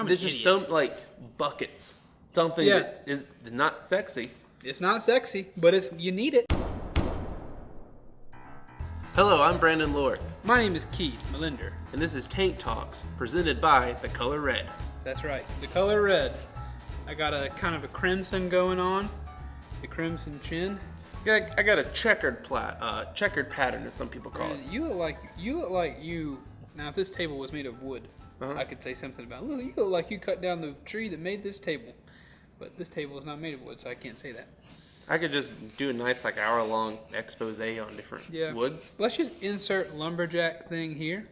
There's just so like buckets. Something that is not sexy. It's not sexy, but you need it. Hello, I'm Brandon Lorick. My name is Keith Millender. And this is Tank Talks, presented by The Color Red. That's right, The Color Red. I got a kind of a crimson going on. The crimson chin. I got a checkered pattern, as some people call it. You look like you. Now, if this table was made of wood, I could say something about. Look, you look like you cut down the tree that made this table, but this table is not made of wood, so I can't say that. I could just do a nice hour-long expose on different woods. Let's just insert Lumberjack Thing here.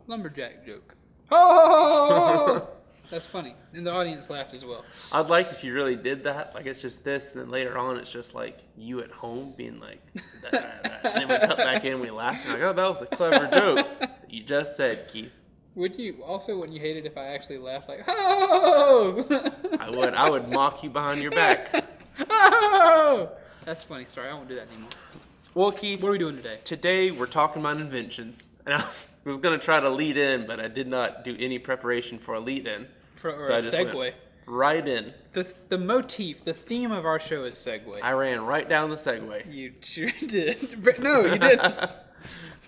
Lumberjack joke. Oh! That's funny. And the audience laughed as well. I'd like if you really did that. Like, it's just this, and then later on it's just like you at home being like, and then we cut back in, we laugh, and like, oh, that was a clever joke that you just said, Keith. Wouldn't you hate it if I actually laughed like, oh! I would mock you behind your back. Oh! That's funny. Sorry, I won't do that anymore. Well, Keith, what are we doing today? Today we're talking about inventions. And I was going to try to lead in, but I did not do any preparation for a lead in. So a segue. Right in. The motif, the theme of our show is segue. I ran right down the segue. You sure did. No, you didn't.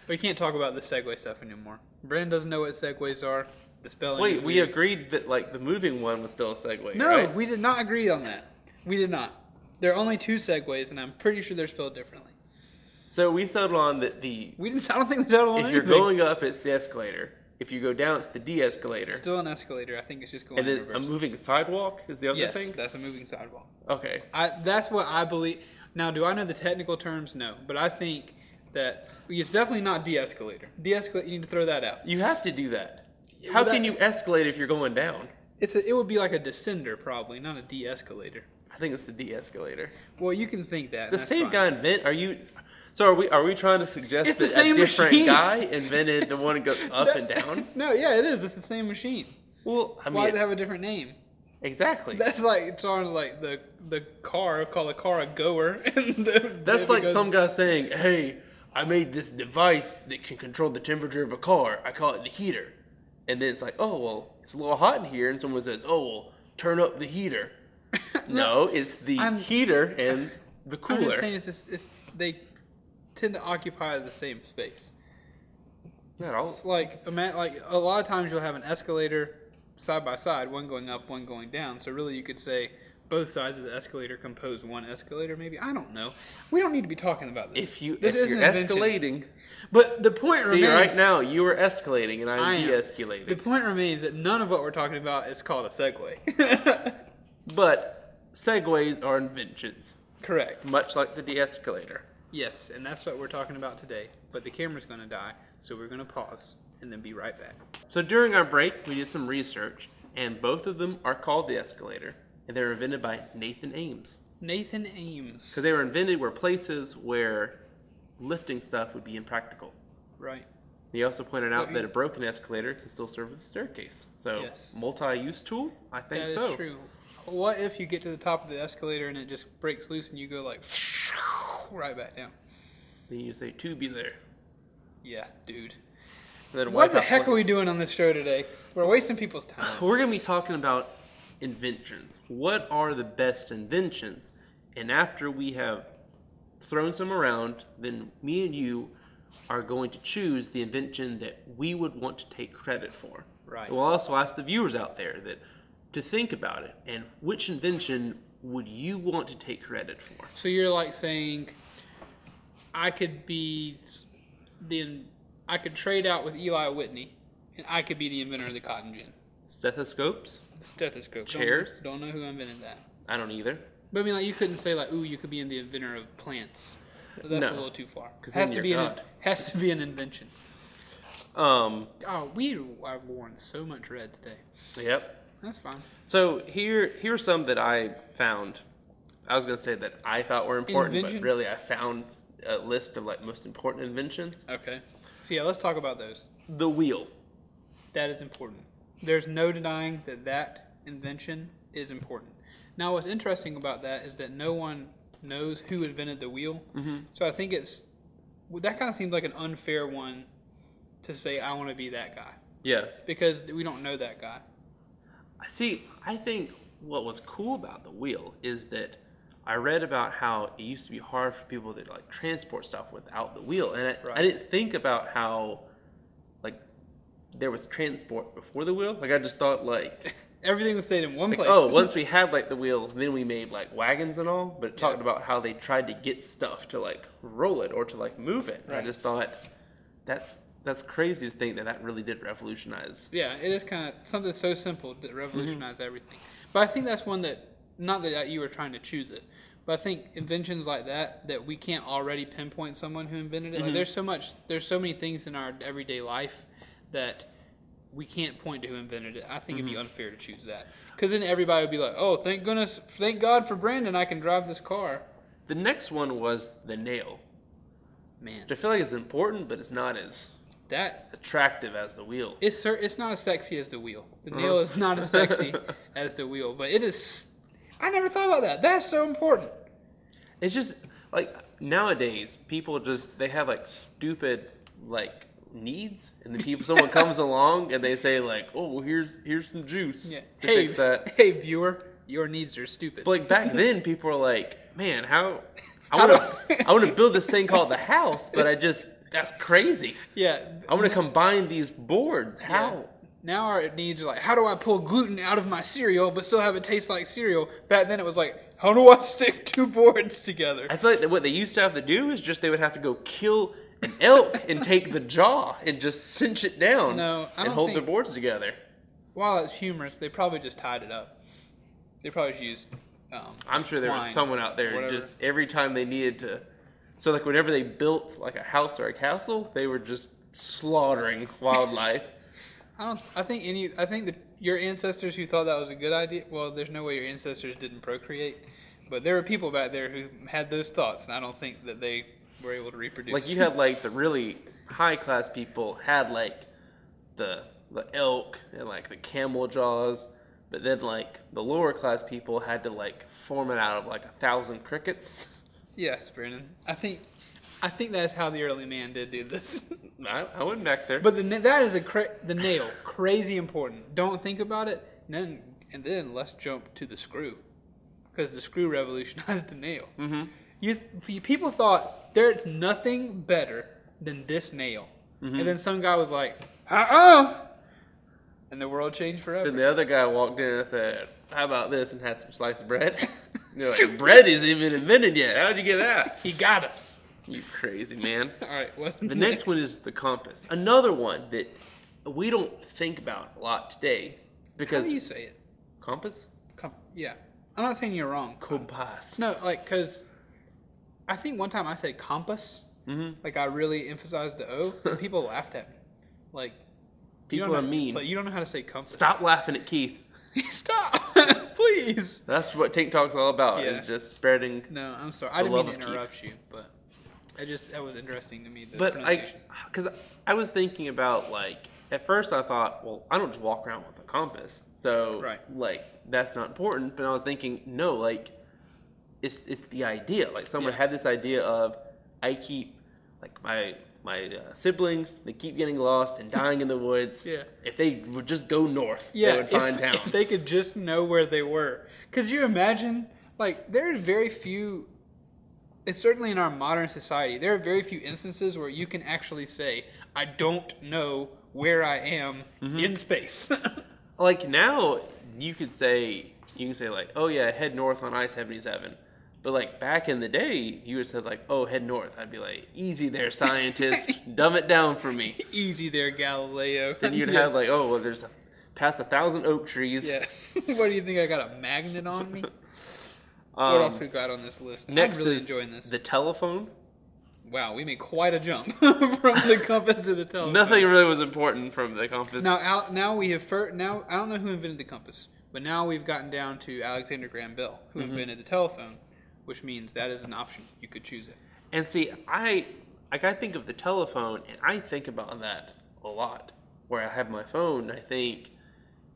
We can't talk about the segue stuff anymore. Brandon doesn't know what segues are. The spelling. Wait, we agreed that the moving one was still a segue, no, right? We did not agree on that. We did not. There are only two segues, and I'm pretty sure they're spelled differently. So we settled on that I don't think we settled on anything. If you're going up, it's the escalator. If you go down, it's the de-escalator. Still an escalator. I think it's just going in reverse. And then a moving sidewalk is the other thing? Yes, that's a moving sidewalk. Okay. That's what I believe. Now, do I know the technical terms? No. But I think that it's definitely not de-escalator. De-escalator, you need to throw that out. You have to do that. How can you escalate if you're going down? It would be like a descender, probably, not a de-escalator. I think it's the de-escalator. Well, you can think that. The same guy So are we trying to suggest that a different machine. Guy invented the one that goes up and down? No, yeah, it is. It's the same machine. Well, I mean, why does it have a different name? Exactly. That's like it's on like the car. Call a car a goer. And that's like some guy saying, "Hey, I made this device that can control the temperature of a car. I call it the heater." And then it's like, "Oh well, it's a little hot in here." And someone says, "Oh well, turn up the heater." No, it's the heater and the cooler. I'm just saying they tend to occupy the same space. Not all. It's like a lot of times you'll have an escalator side by side, one going up, one going down. So really you could say both sides of the escalator compose one escalator, maybe. I don't know. We don't need to be talking about this. If you're escalating. But the point remains... See, right now you are escalating and I'm de-escalating. The point remains that none of what we're talking about is called a segue. But segways are inventions. Correct. Much like the de-escalator. Yes, and that's what we're talking about today. But the camera's going to die, so we're going to pause and then be right back. So during our break, we did some research, and both of them are called the escalator, and they were invented by Nathan Ames. Nathan Ames. Because they were invented where places where lifting stuff would be impractical. Right. He also pointed out that a broken escalator can still serve as a staircase. So, multi-use tool? I think so. That is true. What if you get to the top of the escalator and it just breaks loose and you go like right back down? Then you say, "To be there." Yeah, dude. What the heck are we doing on this show today? We're wasting people's time. We're going to be talking about inventions. What are the best inventions? And after we have thrown some around, then me and you are going to choose the invention that we would want to take credit for. Right. We'll also ask the viewers out there to think about it, and which invention would you want to take credit for? So you're like saying, I could trade out with Eli Whitney, and I could be the inventor of the cotton gin. Stethoscopes? Stethoscope. Chairs? Don't know who invented that. I don't either. But I mean, you couldn't say you could be the inventor of plants. That's a little too far. Has to be an invention. We have worn so much red today. Yep. That's fine. So here's some that I found. I was going to say that I thought were important, but really I found a list of most important inventions. Okay. So let's talk about those. The wheel. That is important. There's no denying that invention is important. Now what's interesting about that is that no one knows who invented the wheel. Mm-hmm. So I think that kind of seems like an unfair one to say I want to be that guy. Yeah. because we don't know that guy. See, I think what was cool about the wheel is that I read about how it used to be hard for people to like transport stuff without the wheel, and I didn't think about how like there was transport before the wheel. Like I just thought like Everything was stayed in one like place. oh, once we had like the wheel, then we made like wagons and all. But it talked about how they tried to get stuff to like roll it or to like move it. And I just thought that's crazy to think that really did revolutionize. Yeah, it is kind of something so simple that revolutionized everything. But I think that's one that, not that you were trying to choose it, but I think inventions like that we can't already pinpoint someone who invented it. Like there's so many things in our everyday life that we can't point to who invented it. I think it'd be unfair to choose that, because then everybody would be like, "Oh, thank God for Brandon, I can drive this car." The next one was the nail. Man, I feel like it's important, but it's not as attractive as the wheel. It's not as sexy as the wheel. The nail is not as sexy as the wheel, but it is. I never thought about that. That's so important. It's just like nowadays people they have like stupid like needs, and then someone comes along and they say like, oh well, here's some juice to fix that. Hey viewer, your needs are stupid. But like back then people were like, man, I want to build this thing called the house, but that's crazy. Yeah, I want to combine these boards. How? Yeah. Now our needs are like, how do I pull gluten out of my cereal but still have it taste like cereal? Back then it was like, how do I stick two boards together? I feel like what they used to have to do is they would have to go kill an elk and take the jaw and just cinch it down and hold their boards together. While it's humorous, they probably just tied it up. They probably just used I'm sure there was someone out there just every time they needed to. So like whenever they built like a house or a castle, they were just slaughtering wildlife. I think that your ancestors who thought that was a good idea. Well, there's no way your ancestors didn't procreate, but there were people back there who had those thoughts, and I don't think that they were able to reproduce. Like you had like the really high class people had like the elk and like the camel jaws, but then like the lower class people had to like form it out of like 1,000 crickets. Yes, Brandon. I think that's how the early man did do this. I went back there. But that is the nail, crazy important. Don't think about it, and then let's jump to the screw, because the screw revolutionized the nail. Mm-hmm. People thought there's nothing better than this nail, and then some guy was like, and the world changed forever. Then the other guy walked in and said, how about this, and had some sliced bread. You're like, bread isn't even invented yet. How'd you get that? He got us. You crazy man. All right, what's the next one is the compass. Another one that we don't think about a lot today. Because how do you say it? Compass? Yeah. I'm not saying you're wrong. Compass. No, like, because I think one time I said compass. Mm-hmm. Like, I really emphasized the O, and people laughed at me. Like, people are mean. But you don't know how to say compass. Stop laughing at Keith. Stop, please. That's what TikTok's all about, is just spreading. No, I'm sorry. I didn't mean to interrupt you, but that was interesting to me. Because I was thinking about, like, at first I thought, well, I don't just walk around with a compass, so like that's not important. But I was thinking, no, like it's the idea. Like someone had this idea of, I keep like my siblings, they keep getting lost and dying in the woods. Yeah. If they would just go north, they would find town. If they could just know where they were. Could you imagine? Like, there are very few, and certainly in our modern society, there are very few instances where you can actually say, I don't know where I am in space. Like now, you can say like, oh yeah, head north on I-77. But like back in the day, you would say like, oh, head north. I'd be like, easy there, scientist. Dumb it down for me. Easy there, Galileo. Then you'd have like, oh, well, there's past 1,000 oak trees. Yeah. What do you think? I got a magnet on me? What else we got on this list? Next I'm really is enjoying this. The telephone. Wow, we made quite a jump from the compass to the telephone. Nothing really was important from the compass. Now we have now I don't know who invented the compass, but now we've gotten down to Alexander Graham Bell, who invented the telephone. Which means that is an option. You could choose it. And see, I think of the telephone, and I think about that a lot. Where I have my phone, I think,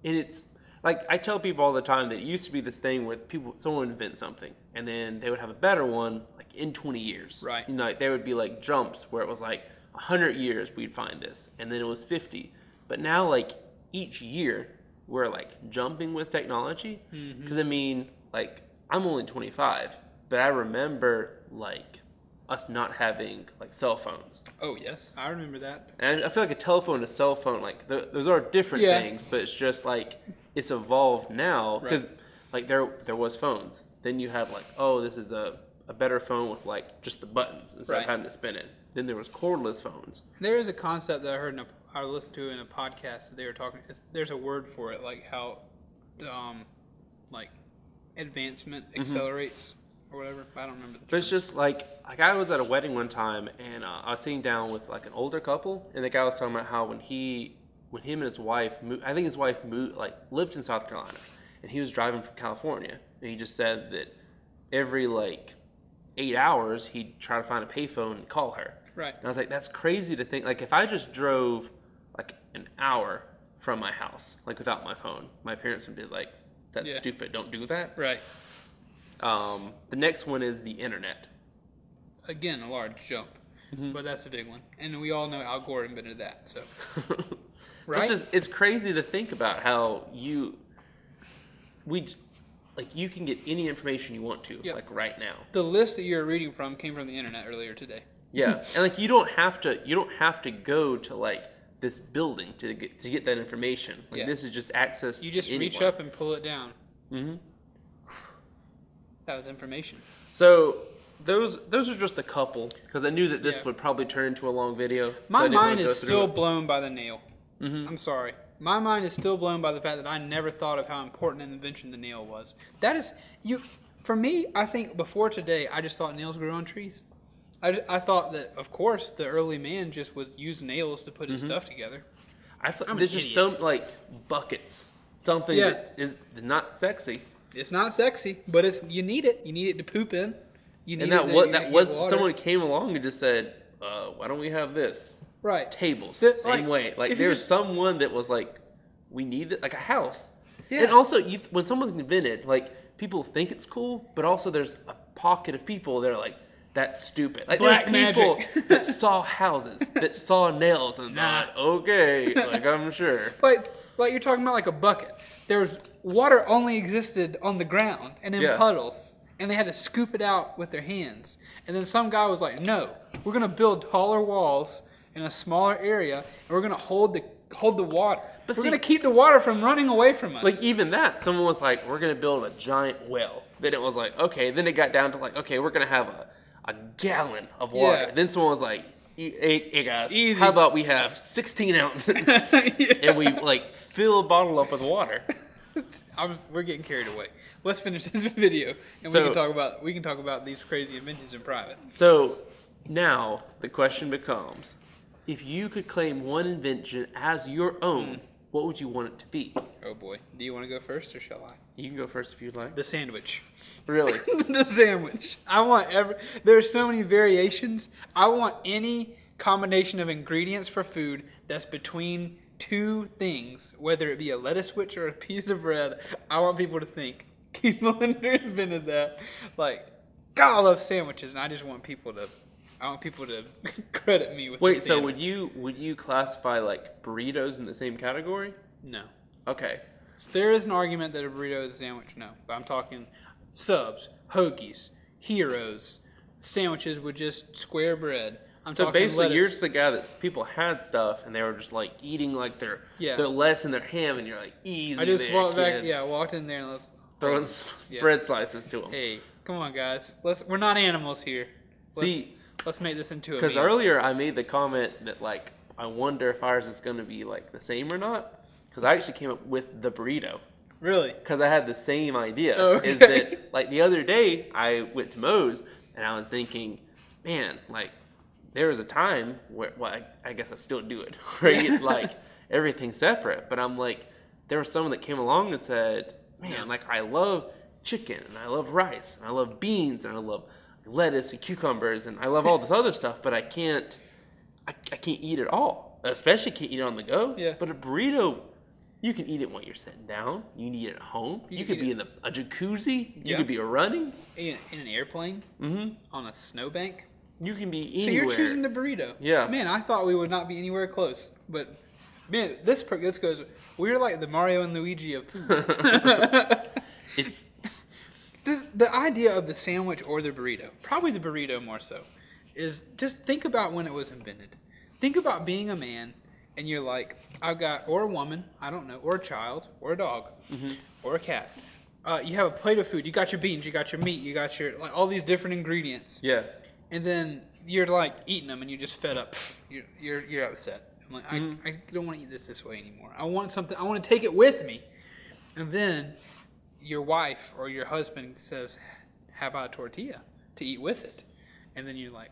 and it's like I tell people all the time that it used to be this thing where someone would invent something, and then they would have a better one like in 20 years. Right. You know, like, there would be like jumps where it was like 100 years we'd find this, and then it was 50, But now, like, each year, we're, like, jumping with technology. Because, I mean, like, I'm only 25, but I remember, like, us not having, like, cell phones. Oh, yes. I remember that. And I feel like a telephone and a cell phone, like, those are different things, but it's just, like, it's evolved now. Because, like, there was phones. Then you have, like, oh, this is a better phone with, like, just the buttons instead of having to spin it. Then there was cordless phones. There is a concept that I heard I listened to in a podcast that they were talking. There's a word for it, like how, like, advancement accelerates or whatever. I don't remember. But it's just like I was at a wedding one time, and I was sitting down with like an older couple, and the guy was talking about how when him and his wife moved, I think his wife lived in South Carolina, and he was driving from California, and he just said that every like 8 hours he'd try to find a payphone and call her. Right. And I was like, that's crazy to think. Like, if I just drove, like, an hour from my house, like, without my phone, my parents would be like, that's stupid. Don't do that. Right. The next one is the internet. Again, a large jump. But that's a big one. And we all know Al Gore invented that, so. Right? It's crazy to think about how you can get any information you want to, like, right now. The list that you're reading from came from the internet earlier today. Yeah, and like you don't have to go to like this building to get that information. Like this is just access. You just reach up and pull it down. That was information. So those are just a couple because I knew that this would probably turn into a long video. My mind is still blown by the nail. I'm sorry. My mind is still blown by the fact that I never thought of how important an invention the nail was. That is for me. I think before today, I just thought nails grew on trees. I thought that, of course, the early man just was use nails to put his stuff together. There's just some, like, buckets. Something that is not sexy. It's not sexy, but you need it. You need it to poop in. Someone came along and just said, why don't we have this? Right. Tables. Same way. Like, there's someone that was like, we need it, like a house. Yeah. And also, when someone's invented, like, people think it's cool, but also there's a pocket of people that are like, that's stupid. Like, Black there's people magic. that saw houses, that saw nails, and thought, okay, like, I'm sure. But, like, you're talking about, like, a bucket. There's water only existed on the ground and in puddles, and they had to scoop it out with their hands. And then some guy was like, no, we're going to build taller walls in a smaller area, and we're going to hold the water. We're going to keep the water from running away from us. Like, even that, someone was like, we're going to build a giant well. Then it was like, okay. Then it got down to like, okay, we're going to have a gallon of water. Then someone was like, hey guys, easy. How about we have 16 ounces and we like fill a bottle up with water? We're getting carried away. Let's finish this video and we can talk about these crazy inventions in private. So now the question becomes, if you could claim one invention as your own, what would you want it to be? Oh boy. Do you want to go first or shall I? You can go first if you'd like. The sandwich. Really? The sandwich. There's so many variations. I want any combination of ingredients for food that's between two things, whether it be a lettuce switch or a piece of bread. I want people to think, Keith Millender invented that. Like, God, I love sandwiches, and I just want people to credit me with. Wait, so would you classify like burritos in the same category? No. Okay. So there is an argument that a burrito is a sandwich. No, but I'm talking subs, hoagies, heroes, sandwiches with just square bread. So basically, you're just the guy that people had stuff and they were just like eating like their lettuce and their ham, and you're like, easy. I just walked back. Yeah, walked in there and let's throwing bread slices to them. Hey, come on, guys. We're not animals here. Let's make this into a meal. Because earlier I made the comment that like I wonder if ours is going to be like the same or not. Because I actually came up with the burrito. Really? Because I had the same idea. Okay. Is that like the other day I went to Moe's and I was thinking, man, like there was a time where I guess I still do it, where you get like everything separate. But I'm like, there was someone that came along and said, man, like I love chicken and I love rice and I love beans and I love lettuce and cucumbers and I love all this other stuff, but I can't eat it all. Especially can't eat it on the go. Yeah. But a burrito, you can eat it when you're sitting down. You can eat it at home. You could be in a jacuzzi. You could be running. In an airplane. Mm-hmm. On a snowbank. You can be anywhere. So you're choosing the burrito. Yeah. Man, I thought we would not be anywhere close. But Man, this goes. We're like the Mario and Luigi of food. It's The idea of the sandwich or the burrito, probably the burrito more so, is just think about when it was invented. Think about being a man and you're like, or a woman, I don't know, or a child, or a dog, or a cat. You have a plate of food. You got your beans, you got your meat, you got your all these different ingredients. Yeah. And then you're like eating them and you're just fed up. You're upset. I'm like, I don't want to eat this way anymore. I want something. I want to take it with me. And then your wife or your husband says, "How about a tortilla to eat with it?" And then you're like,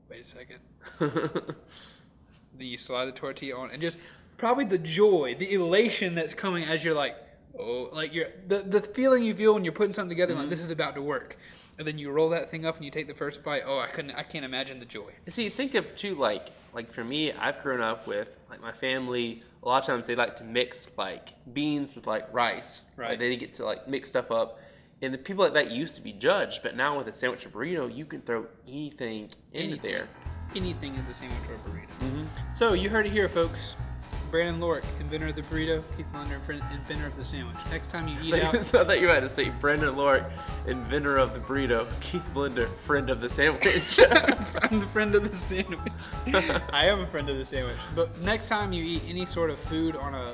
"Wait a second." Then you slide the tortilla on, and just probably the joy, the elation that's coming as you're like, oh, like the feeling you feel when you're putting something together, like this is about to work. And then you roll that thing up and you take the first bite. Oh, I can't imagine the joy. And see, think of too, like for me, I've grown up with like my family. A lot of times they like to mix like beans with like rice. Right. Like, they get to like mix stuff up. And the people like that used to be judged, but now with a sandwich or burrito, you can throw anything in there. Anything is a sandwich or a burrito. So you heard it here, folks. Brandon Lorick, inventor of the burrito. Keith Millender, inventor of the sandwich. Next time you eat out... So I thought you had to say Brandon Lorick, inventor of the burrito. Keith Millender, friend of the sandwich. I'm the friend of the sandwich. I am a friend of the sandwich. But next time you eat any sort of food on a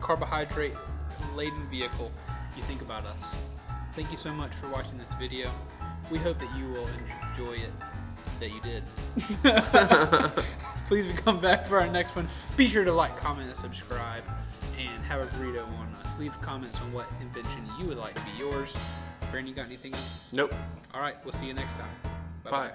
carbohydrate-laden vehicle, you think about us. Thank you so much for watching this video. We hope that you will enjoy it. That you did. Please come back for our next one. Be sure to like, comment, and subscribe, and have a burrito on us. Leave comments on what invention you would like to be yours. Brandon, you got anything else? Nope. All right, we'll see you next time. Bye.